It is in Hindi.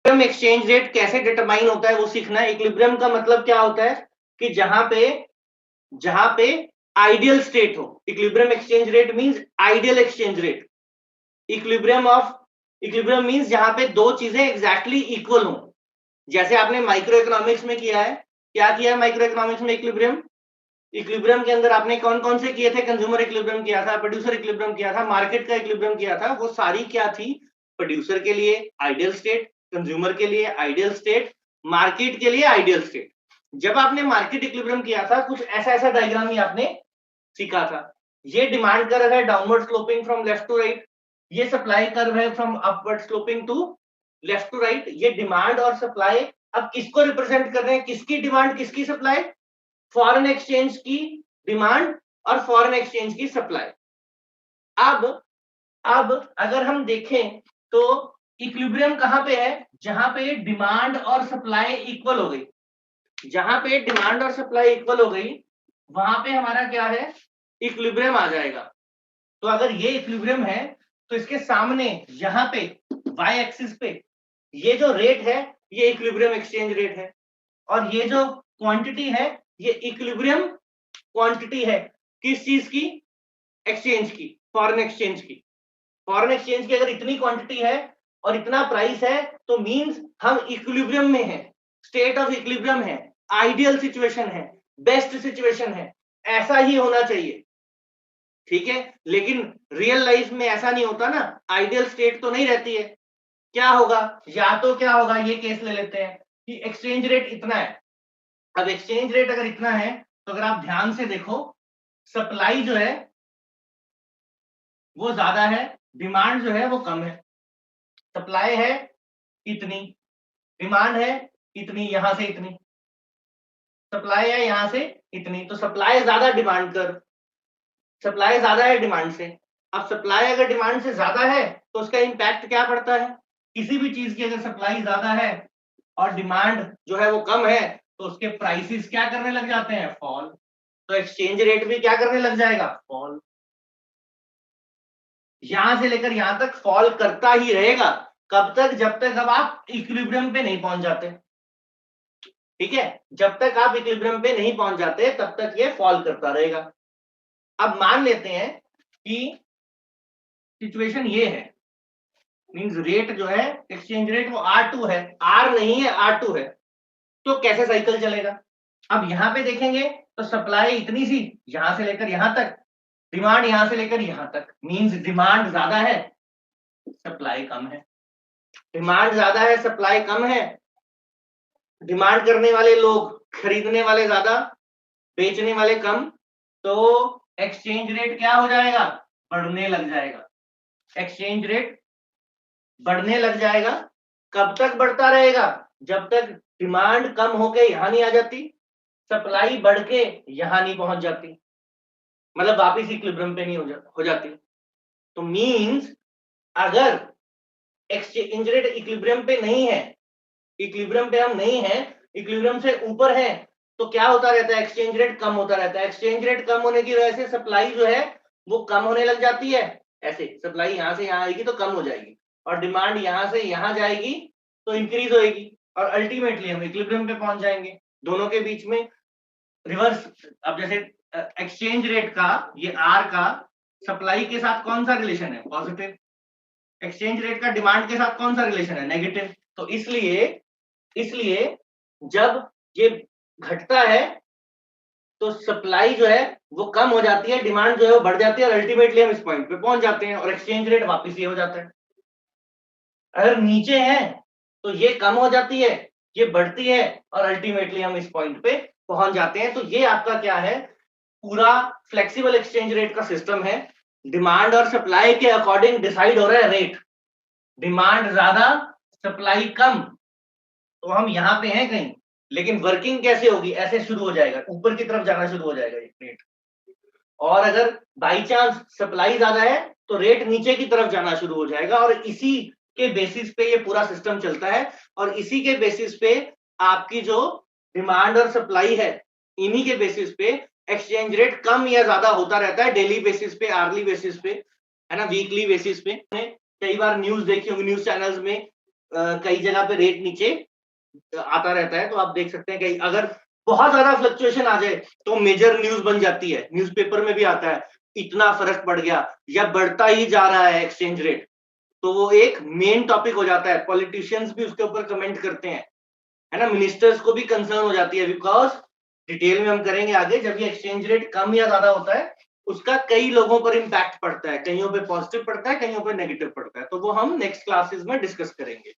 एक्सचेंज रेट कैसे डिटरमाइन होता है वो सीखना है। इक्विलिब्रियम का मतलब क्या होता है कि जहां पे आइडियल स्टेट हो। Equilibrium exchange rate means ideal exchange rate. Equilibrium means जहां पे दो चीजें एग्जैक्टली इक्वल हो। जैसे आपने माइक्रो इकोनॉमिक्स में किया है, क्या किया है माइक्रो इकोनॉमिक्स में? इक्विलिब्रियम के अंदर आपने कौन कौन से किए थे? कंज्यूमर इक्विलिब्रियम किया था, प्रोड्यूसर इक्विलिब्रियम किया था, मार्केट का इक्विलिब्रियम किया था। वो सारी क्या थी? प्रोड्यूसर के लिए आइडियल स्टेट, कंज्यूमर के लिए आइडियल स्टेट, मार्केट के लिए आइडियल स्टेट। जब आपने मार्केट इक्विलिब्रियम किया था, कुछ ऐसा ऐसा डायग्राम ही आपने सीखा था। ये डिमांड कर्व है downward sloping from left to right, ये सप्लाई कर्व है from upward sloping to left to right. ये डिमांड और सप्लाई अब किसको रिप्रेजेंट कर रहे हैं? किसकी डिमांड, किसकी सप्लाई? फॉरेन एक्सचेंज की डिमांड और फॉरेन एक्सचेंज की सप्लाई। अब अगर हम देखें तो इक्विलिब्रियम कहां पे है? जहां पे डिमांड और सप्लाई इक्वल हो गई। जहां पे डिमांड और सप्लाई इक्वल हो गई, वहां पे हमारा क्या है? इक्विलिब्रियम आ जाएगा। तो अगर ये इक्विलिब्रियम है तो इसके सामने यहां पे वाई एक्सिस पे ये जो रेट है ये इक्विलिब्रियम एक्सचेंज रेट है, और ये जो क्वांटिटी है ये इक्विलिब्रियम क्वांटिटी है। किस चीज की? एक्सचेंज की, फॉरेन एक्सचेंज की। फॉरेन एक्सचेंज की अगर इतनी क्वांटिटी है और इतना प्राइस है तो मींस हम इक्विलिब्रियम में हैं, स्टेट ऑफ इक्विलिब्रियम है, आइडियल सिचुएशन है, बेस्ट सिचुएशन है। ऐसा ही होना चाहिए, ठीक है? लेकिन रियल लाइफ में ऐसा नहीं होता ना, आइडियल स्टेट तो नहीं रहती है। क्या होगा? या तो क्या होगा, ये केस ले लेते हैं कि एक्सचेंज रेट इतना है। अब एक्सचेंज रेट अगर इतना है तो अगर आप ध्यान से देखो, सप्लाई जो है वो ज्यादा है, डिमांड जो है वो कम है। सप्लाई है इतनी, डिमांड है इतनी, यहां से इतनी। सप्लाई है यहां से इतनी, तो सप्लाई ज्यादा डिमांड कर, सप्लाई ज्यादा है डिमांड से। अब सप्लाई अगर डिमांड से ज्यादा है तो उसका इंपैक्ट क्या पड़ता है? किसी भी चीज की अगर सप्लाई ज्यादा है और डिमांड जो है वो कम है तो उसके प्राइसेस क्या करने लग जाते हैं? फॉल। तो एक्सचेंज रेट भी क्या करने लग जाएगा? फॉल। यहां से लेकर यहां तक फॉल करता ही रहेगा। कब तक? जब तक अब आप इक्विलिब्रियम पे नहीं पहुंच जाते, ठीक है? जब तक आप इक्विलिब्रियम पे नहीं पहुंच जाते तब तक ये फॉल करता रहेगा। अब मान लेते हैं कि सिचुएशन ये है, मींस रेट जो है एक्सचेंज रेट वो R2 है, R नहीं है R2 है। तो कैसे साइकिल चलेगा? अब यहां पे देखेंगे तो सप्लाई इतनी सी यहां से लेकर यहां तक, डिमांड यहां से लेकर यहां तक, मींस डिमांड ज्यादा है सप्लाई कम है। डिमांड ज्यादा है सप्लाई कम है, डिमांड करने वाले लोग, खरीदने वाले ज्यादा, बेचने वाले कम। तो एक्सचेंज रेट क्या हो जाएगा? बढ़ने लग जाएगा। एक्सचेंज रेट बढ़ने लग जाएगा। कब तक बढ़ता रहेगा? जब तक डिमांड कम होके यहां नहीं आ जाती, सप्लाई बढ़ के यहां नहीं पहुंच जाती, मतलब वापिस इक्विलिब्रियम पे नहीं हो जाती। तो मींस अगर एक्सचेंज रेट इक्विलिब्रियम पे नहीं है, इक्विलिब्रियम पे हम नहीं है, इक्विलिब्रियम से ऊपर है, तो क्या होता रहता है? एक्सचेंज रेट कम होता रहता है। एक्सचेंज रेट कम होने की वजह से सप्लाई जो है वो कम होने लग जाती है। ऐसे सप्लाई यहां से यहां आएगी तो कम हो जाएगी, और डिमांड यहां से यहां जाएगी तो इंक्रीज होएगी, और अल्टीमेटली हम इक्विलिब्रियम पे पहुंच जाएंगे। दोनों के बीच में रिवर्स। अब जैसे एक्सचेंज रेट का ये आर का सप्लाई के साथ कौन सा रिलेशन है? पॉजिटिव। एक्सचेंज रेट का डिमांड के साथ कौन सा रिलेशन है? नेगेटिव। तो इसलिए जब ये घटता है तो सप्लाई जो है वो कम हो जाती है, डिमांड जो है वो बढ़ जाती है, और अल्टीमेटली हम इस पॉइंट पे पहुंच जाते हैं और एक्सचेंज रेट वापस ये हो जाता है। अगर नीचे है तो ये कम हो जाती है, ये बढ़ती है, और अल्टीमेटली हम इस पॉइंट पे पहुंच जाते हैं। तो ये आपका क्या है? पूरा फ्लेक्सिबल एक्सचेंज रेट का सिस्टम है। डिमांड और सप्लाई के अकॉर्डिंग डिसाइड हो रहा है रेट। डिमांड ज्यादा, सप्लाई कम, तो हम यहाँ पे हैं कहीं, लेकिन वर्किंग कैसे होगी? ऐसे शुरू हो जाएगा, ऊपर की तरफ जाना शुरू हो जाएगा ये रेट। और अगर बाई चांस सप्लाई ज्यादा है तो रेट नीचे की तरफ जाना शुरू हो जाएगा, और इसी के बेसिस पे ये पूरा सिस्टम चलता है। और इसी के बेसिस पे आपकी जो डिमांड और सप्लाई है, इन्हीं के बेसिस पे एक्सचेंज रेट कम या ज्यादा होता रहता है, डेली बेसिस पे, आर्ली बेसिस पे, है ना, वीकली बेसिस पे। कई बार न्यूज देखी होगी, न्यूज चैनल्स में कई जगह पे रेट नीचे आता रहता है, तो आप देख सकते हैं कि अगर बहुत ज्यादा फ्लक्चुएशन आ जाए तो मेजर न्यूज बन जाती है, न्यूज़पेपर में भी आता है इतना फर्क पड़ गया या बढ़ता ही जा रहा है एक्सचेंज रेट, तो वो एक मेन टॉपिक हो जाता है, पॉलिटिशियंस भी उसके ऊपर कमेंट करते हैं, है ना, मिनिस्टर्स को भी कंसर्न हो जाती है, बिकॉज डिटेल में हम करेंगे आगे, जब ये एक्सचेंज रेट कम या ज्यादा होता है उसका कई लोगों पर इम्पैक्ट पड़ता है, कईयों पे पॉजिटिव पड़ता है, कईयों पे नेगेटिव पड़ता है, तो वो हम नेक्स्ट क्लासेस में डिस्कस करेंगे।